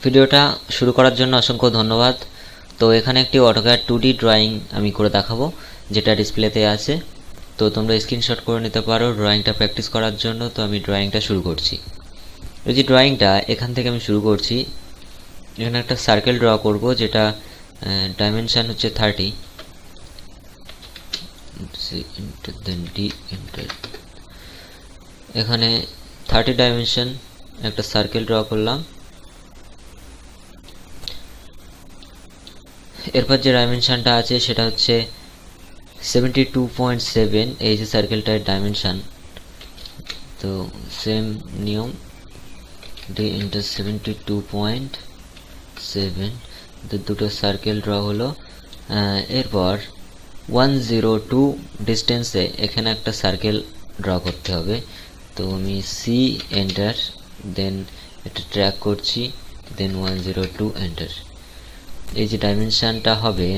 ভিডিওটা শুরু করার জন্য অসংখ্য ধন্যবাদ। তো এখানে একটি অটোক্যাড 2D ড্রয়িং আমি করে দেখাবো, যেটা ডিসপ্লেতে আছে। তো তোমরা স্ক্রিনশট করে নিতে পারো ড্রয়িংটা প্র্যাকটিস করার জন্য। তো আমি ড্রয়িংটা শুরু করছি। এই যে ড্রয়িংটা এখান থেকে আমি শুরু করছি। এখানে একটা সার্কেল ড্র করব, যেটা ডাইমেনশান হচ্ছে 30। এখানে 30 ডাইমেনশন একটা সার্কেল ড্র করলাম। এরপর যে ডাইমেনশনটা আছে সেটা হচ্ছে 72.7, এই যে সার্কেলটার ডাইমেনশন। তো সেম নিয়ম, ডি ইন্টার 72.7, দুটো সার্কেল ড্র হলো। এরপর 102 ডিস্টেন্সে এখানে একটা সার্কেল ড্র করতে হবে। তো আমি সি এন্টার, দেন এটা ট্র্যাক করছি, দেন 102 এন্টার। এই যে ডাইমেনশানটা হবে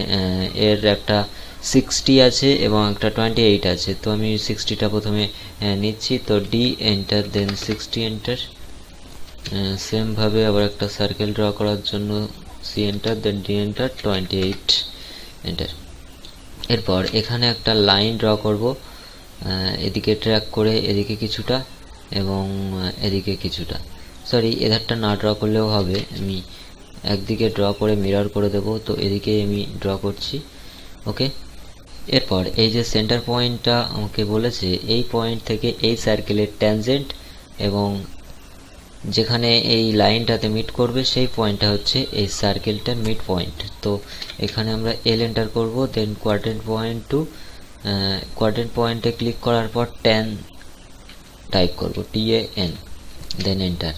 এর একটা 60 আছে এবং একটা 28 আছে। তো আমি 60টা প্রথমে নিচ্ছি। তো ডি এন্টার, দেন 60 এন্টার। সেমভাবে আবার একটা সার্কেল ড্র করার জন্য সি এন্টার, দেন ডি এন্টার, 28 এন্টার। এরপর এখানে একটা লাইন ড্র করব, এদিকে ট্র্যাক করে এদিকে কিছুটা এবং এদিকে কিছুটা। সরি, এধারটা না ড্র করলেও হবে, আমি একদিকে ড্র করে মিরর করে দেব। তো এদিকে আমি ড্র করছি। ওকে, এরপর এই যে সেন্টার পয়েন্টটা আমাকে বলেছে, এই পয়েন্ট থেকে এই সার্কেলের ট্যানজেন্ট এবং যেখানে এই লাইনটাতে মিট করবে সেই পয়েন্টটা হচ্ছে এই সার্কেলটার মিড পয়েন্ট। তো এখানে আমরা এল এন্টার করব, দেন কোয়াড্রেন্ট পয়েন্ট টু কোয়াড্রেন্ট পয়েন্টে ক্লিক করার পর ট্যান টাইপ করব, TAN, দেন এন্টার।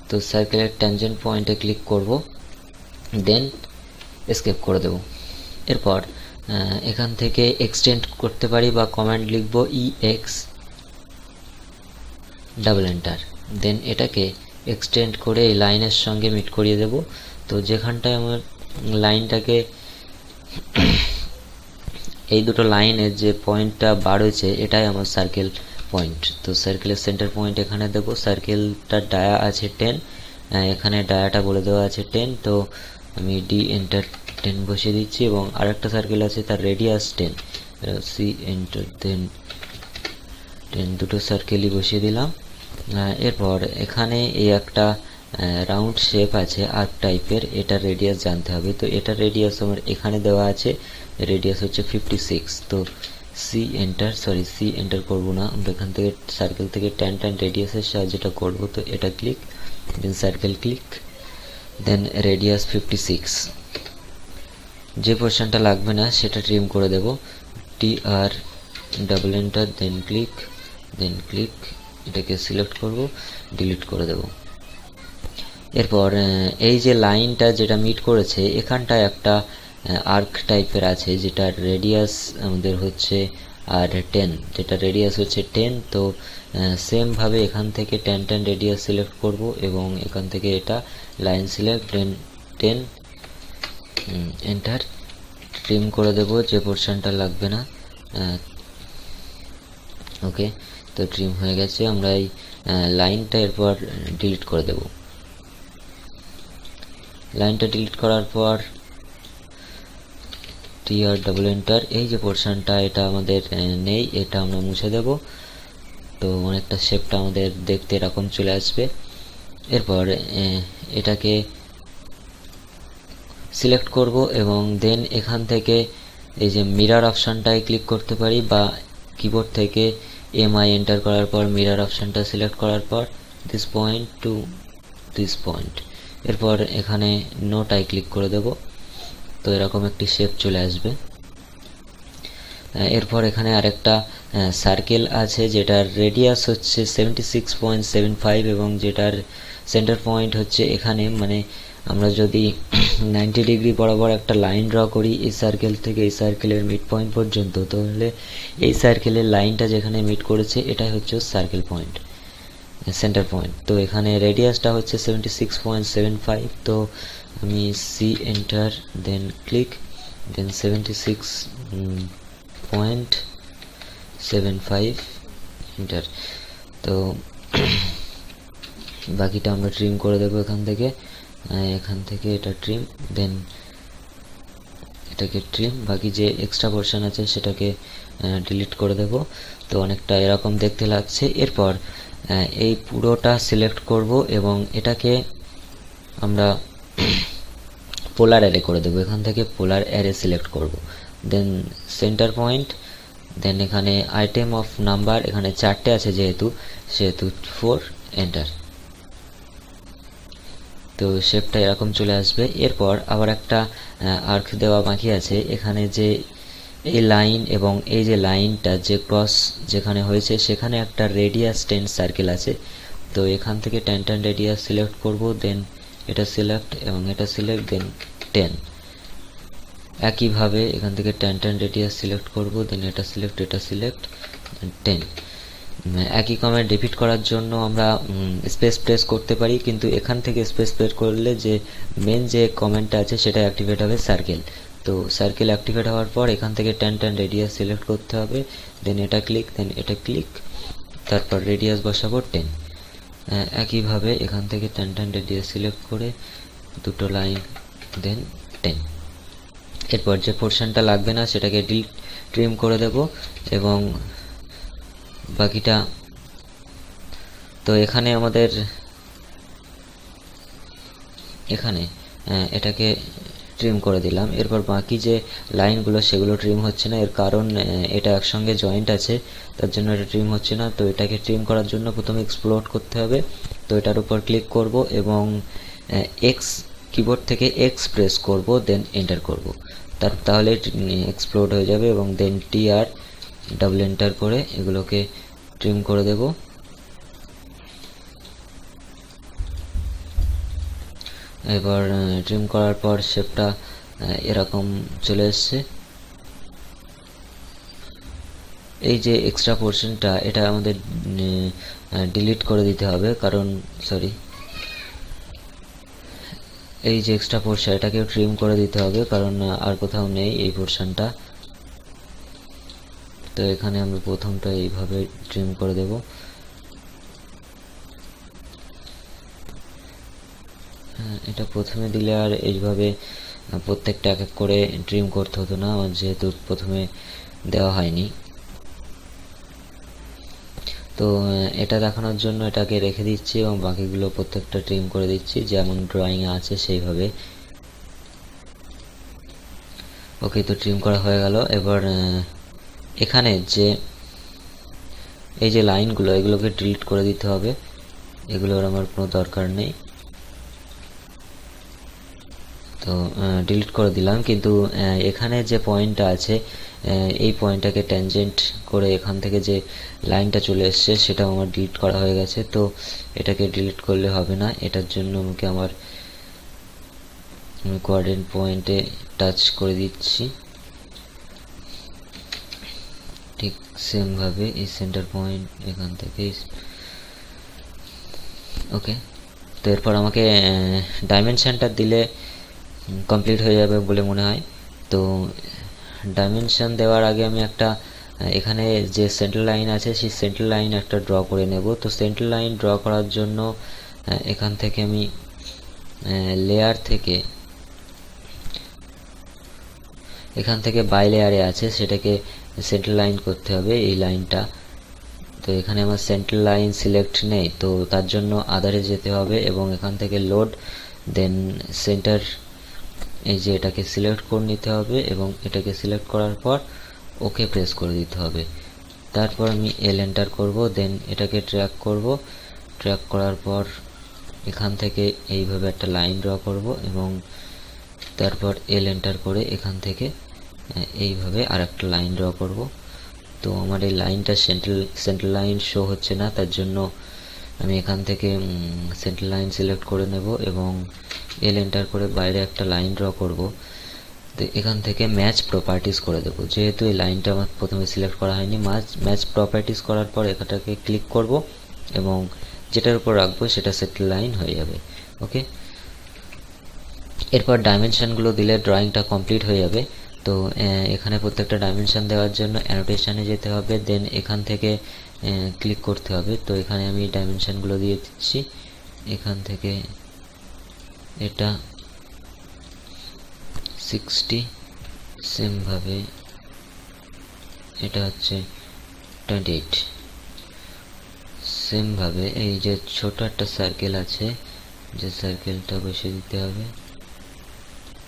তো সার্কেলের ট্যানজেন্ট পয়েন্টে ক্লিক করব, দেন এসকেপ করে দেব। এরপর এখান থেকে এক্সটেন্ড করতে পারি বা কমান্ড লিখব EX, ডাবল এন্টার। দেন এটাকে এক্সটেন্ড করে এই লাইনের সঙ্গে মিট করিয়ে দেব। তো যেখানটায় আমার লাইনটাকে এই দুটো লাইনের যে পয়েন্টটা বার হয়েছে এটাই আমার সার্কেল পয়েন্ট। তো সার্কেলের সেন্টার পয়েন্ট এখানে দেব। সার্কেলটার ডায়া আছে 10, এখানে ডায়াটা বলে দেওয়া আছে 10। তো আমি ডি এন্টার 10 বসিয়ে দিচ্ছি এবং আরেকটা সার্কেল আছে তার রেডিয়াস 10, সি এন্টার, দেন 10, দুটো সার্কেলই বসিয়ে দিলাম। এরপর এখানে এই একটা রাউন্ড শেপ আছে আর্ক টাইপের, এটার রেডিয়াস জানতে হবে। তো এটার রেডিয়াস আমার এখানে দেওয়া আছে, রেডিয়াস হচ্ছে 56। তো C enter, sorry C enter করবো না, আমরা এখান থেকে সার্কেল থেকে ট্যান রেডিয়াসের সাহায্যটা করব। তো এটা ক্লিক, দেন সার্কেল ক্লিক, দেন রেডিয়াস 56। যে পোর্শনটা লাগবে না সেটা ট্রিম করে দেব, TR, ডাবল এন্টার, দেন ক্লিক, দেন ক্লিক, এটাকে সিলেক্ট করব, ডিলিট করে দেব। এরপর এই যে লাইনটা যেটা মিট করেছে এখানটায় একটা আর্ক টাইপের আছে, যেটার রেডিয়াস আমাদের হচ্ছে আর 10, যেটা রেডিয়াস হচ্ছে 10। তো সেমভাবে এখান থেকে 10 রেডিয়াস সিলেক্ট করব এবং এখান থেকে এটা লাইন সিলেক্ট, দেন 10 এন্টার, ট্রিম করে দেব যে পোর্শনটা লাগবে না। ওকে, তো ট্রিম হয়ে গেছে। আমরা এই লাইনটা এরপর ডিলিট করে দেব। লাইনটা ডিলিট করার পর TR, ডাবল এন্টার, এই যে পোর্শনটা এটা আমাদের নেই, এটা আমরা মুছে দেব। তো অনেকটা শেপটা আমাদের দেখতে এরকম চলে আসবে। এরপর এটাকে সিলেক্ট করব এবং দেন এখান থেকে এই যে মিরর অপশানটায় ক্লিক করতে পারি বা কিবোর্ড থেকে MI এন্টার করার পর মিরর অপশানটা সিলেক্ট করার পর this point to this point. এরপর এখানে নোটায় ক্লিক করে দেব। তো এরকম একটি শেপ চলে আসবে। এরপর এখানে আরেকটা সার্কেল আছে যেটার রেডিয়াস হচ্ছে 76.75 এবং যেটার সেন্টার পয়েন্ট হচ্ছে এখানে। মানে আমরা যদি 90 ডিগ্রি বরাবর একটা লাইন ড্র করি এই সার্কেল থেকে এই সার্কেলের মিড পয়েন্ট পর্যন্ত, তাহলে এই সার্কেলের লাইনটা যেখানে মিট করেছে এটাই হচ্ছে সার্কেল পয়েন্ট, সেন্টার পয়েন্ট। তো এখানে রেডিয়াসটা হচ্ছে 76.75। তো আমি সি এন্টার, দেন ক্লিক, দেন 76.75 এন্টার। তো বাকিটা আমরা ট্রিম করে দেবো এখান থেকে। এখান থেকে এটা ট্রিম, দেন এটাকে ট্রিম, বাকি যে এক্সট্রা পোর্শন আছে সেটাকে ডিলিট করে দেব। তো অনেকটা এরকম দেখতে লাগছে। এরপর এই পুরোটা সিলেক্ট করব এবং এটাকে আমরা পোলার অ্যারে করে দেবো। এখান থেকে পোলার অ্যারে সিলেক্ট করব, দেন সেন্টার পয়েন্ট, দেন এখানে আইটেম অফ নাম্বার, এখানে 4টে আছে যেহেতু 4, এন্টার। তো শেপটা এরকম চলে আসবে। এরপর আবার একটা আর্ক দেওয়া বাকি আছে। এখানে যে এই লাইন এবং এই যে লাইনটা যে ক্রস যেখানে হয়েছে সেখানে একটা রেডিয়াস 10 সার্কেল আছে। তো এখান থেকে 10 রেডিয়াস সিলেক্ট করব, দেন এটা সিলেক্ট এবং এটা সিলেক্ট, দেন 10। একইভাবে এখান থেকে 10 রেডিয়াস সিলেক্ট করব, দেন এটা সিলেক্ট 10। একই কমেন্ট রিপিট করার জন্য আমরা স্পেস প্রেস করতে পারি, কিন্তু এখান থেকে স্পেস প্রেস করলে যে মেন যে কমেন্টটা আছে সেটা অ্যাক্টিভেট হবে, সার্কেল। তো সার্কেল অ্যাক্টিভেট হওয়ার পর এখান থেকে 10 রেডিয়াস সিলেক্ট করতে হবে, দেন এটা ক্লিক, দেন এটা ক্লিক, তারপর রেডিয়াস বসাবো 10। একইভাবে এখান থেকে 10 রেডিয়াস সিলেক্ট করে দুটো লাইন, দেন 10। এরপর যে পোর্শনটা লাগবে না সেটাকে ট্রিম করে দেব এবং বাকিটা, তো এখানে আমাদের এখানে এটাকে ট্রিম করে দিলাম। এরপর বাকি যে লাইনগুলো সেগুলো ট্রিম হচ্ছে না, এর কারণ এটা একসঙ্গে জয়েন্ট আছে, তার জন্য এটা ট্রিম হচ্ছে না। তো এটাকে ট্রিম করার জন্য প্রথমে এক্সপ্লোড করতে হবে। তো এটার উপর ক্লিক করব এবং এক্স কিবোর্ড থেকে এক্স প্রেস করব, দেন এন্টার করব, তাহলে এক্সপ্লোড হয়ে যাবে এবং দেন TR ডাবল এন্টার করে এগুলোকে ট্রিম করে দেব। এবার ট্রিম করার পর শেপটা এরকম চলে এসছে। এই যে এক্সট্রা পোর্শনটা এটা আমাদের ডিলিট করে দিতে হবে, কারণ এই যে এক্সট্রা পোর্শন এটাকেও ট্রিম করে দিতে হবে, কারণ আর কোথাও নেই এই পোর্শনটা। তো এখানে আমরা প্রথমটা এইভাবে ট্রিম করে দেব। এটা প্রথমে দিলে আর এইভাবে প্রত্যেকটা এক এক করে ট্রিম করতে হতো না, আমার যেহেতু প্রথমে দেওয়া হয়নি। তো এটা দেখানোর জন্য এটাকে রেখে দিচ্ছি এবং বাকিগুলো প্রত্যেকটা ট্রিম করে দিচ্ছি যেমন ড্রয়িং আছে সেইভাবে। ওকে, তো ট্রিম করা হয়ে গেল। এবার এখানে যে এই যে লাইনগুলো এগুলোকে ডিলিট করে দিতে হবে, এগুলোর আমার কোনো দরকার নেই। তো ডিলিট করে দিলাম, কিন্তু এখানে যে পয়েন্টটা আছে এই পয়েন্টটাকে ট্যানজেন্ট করে এখান থেকে যে লাইনটা চলে এসছে সেটাও আমার ডিলিট করা হয়ে গেছে। তো এটাকে ডিলিট করলে হবে না, এটার জন্য আমাকে আমার কোঅর্ডিনেট পয়েন্টে টাচ করে দিচ্ছি, ঠিক সেমভাবে এই সেন্টার পয়েন্ট এখান থেকে। ওকে, তো এরপর আমাকে ডাইমেনশনটা দিলে কমপ্লিট হয়ে যাবে বলে মনে হয়। তো ডাইমেনশন দেওয়ার আগে আমি একটা এখানে যে সেন্টার লাইন আছে সেই সেন্টার লাইন একটা ড্র করে নেব। তো সেন্টার লাইন ড্র করার জন্য এখান থেকে আমি লেয়ার থেকে এখান থেকে বাই লেয়ারে আছে সেটাকে সেন্টার লাইন করতে হবে, এই লাইনটা। তো এখানে আমার সেন্টার লাইন সিলেক্ট নেই, তো তার জন্য আদারে যেতে হবে এবং এখান থেকে লোড, দেন সেন্টার, এই যে এটাকে সিলেক্ট করে নিতে হবে এবং এটাকে সিলেক্ট করার পর ওকে প্রেস করে দিতে হবে। তারপর আমি এল এন্টার করব, দেন এটাকে ট্র্যাক করব, ট্র্যাক করার পর এখান থেকে এইভাবে একটা লাইন ড্র করব এবং তারপর এল এন্টার করে এখান থেকে এইভাবে আর একটা লাইন ড্র করব। তো আমার এই লাইনটা সেন্টার লাইন শো হচ্ছে না, তার জন্য আমি এখান থেকে সেন্টার লাইন সিলেক্ট করে নেব এবং এল এন্টার করে বাইরে একটা লাইন ড্র করব। তো এখান থেকে ম্যাচ প্রপার্টিস করে দেবো, যেহেতু এই লাইনটা আমার প্রথমে সিলেক্ট করা হয়নি। ম্যাচ প্রপার্টিস করার পর এখানটাকে ক্লিক করব এবং যেটার উপর রাখবো সেটা সেন্টার লাইন হয়ে যাবে। ওকে, এরপর ডাইমেনশনগুলো দিলে ড্রয়িংটা কমপ্লিট হয়ে যাবে। তো এখানে প্রত্যেকটা ডাইমেনশন দেওয়ার জন্য অ্যানোটেশনে যেতে হবে, দেন এখান থেকে ক্লিক করতে হবে। তো এখানে আমি ডাইমেনশনগুলো দিয়ে দিচ্ছি, এখান থেকে এটা 60, সেম ভাবে এটা হচ্ছে 28। সেম ভাবে এই যে ছোট একটা সার্কেল আছে, যে সার্কেলটা বসিয়ে দিতে হবে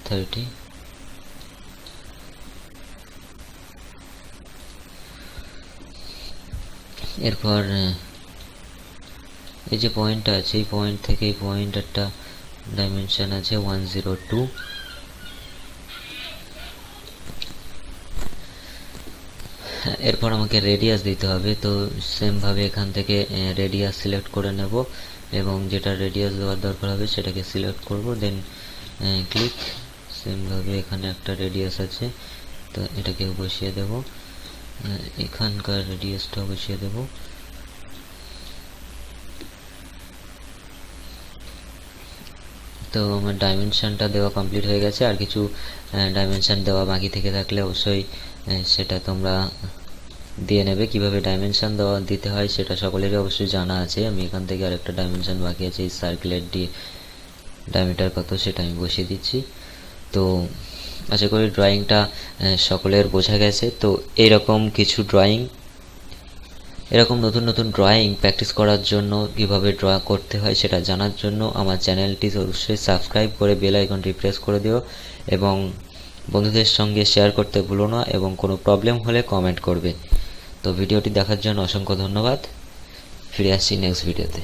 30। এরপর এই যে পয়েন্টটা আছে, এই পয়েন্ট থেকে এই পয়েন্ট একটা ডাইমেনশন আছে 102। এরপর আমাকে রেডিয়াস দিতে হবে, তো সেম ভাবে এখান থেকে রেডিয়াস সিলেক্ট করে নেব এবং যেটা রেডিয়াস দেওয়ার দরকার হবে সেটাকে সিলেক্ট করব, দেন ক্লিক। সেম ভাবে এখানে একটা রেডিয়াস আছে, তো এটাকে বসিয়ে দেব, এখানকার রেডিয়াসটা বসিয়ে দেব। তো আমার ডাইমেনশনটা দেওয়া কমপ্লিট হয়ে গেছে। আর কিছু ডাইমেনশন দেওয়া বাকি থেকে থাকলে অবশ্যই সেটা তোমরা দিয়ে নেবে। কিভাবে ডাইমেনশন দেওয়া দিতে হয় সেটা সকলেরই অবশ্যই জানা আছে। আমি এখান থেকে আরেকটা ডাইমেনশন বাকি আছে, এই সার্কেলের ডায়ামিটার কত সেটা আমি বসিয়ে দিচ্ছি। তো আশা করি ড্রয়িংটা সকলের বোঝা গেছে। তো এরকম কিছু ড্রয়িং, এরকম নতুন নতুন ড্রয়িং প্র্যাকটিস করার জন্য, কিভাবে ড্র করতে হয় সেটা জানার জন্য আমার চ্যানেলটি অবশ্যই সাবস্ক্রাইব করে বেল আইকনটি প্রেস করে দিও এবং বন্ধুদের সঙ্গে শেয়ার করতে ভুলো না, এবং কোনো প্রবলেম হলে কমেন্ট করবে। তো ভিডিওটি দেখার জন্য অসংখ্য ধন্যবাদ। ফিরে আসছি নেক্সট ভিডিওতে।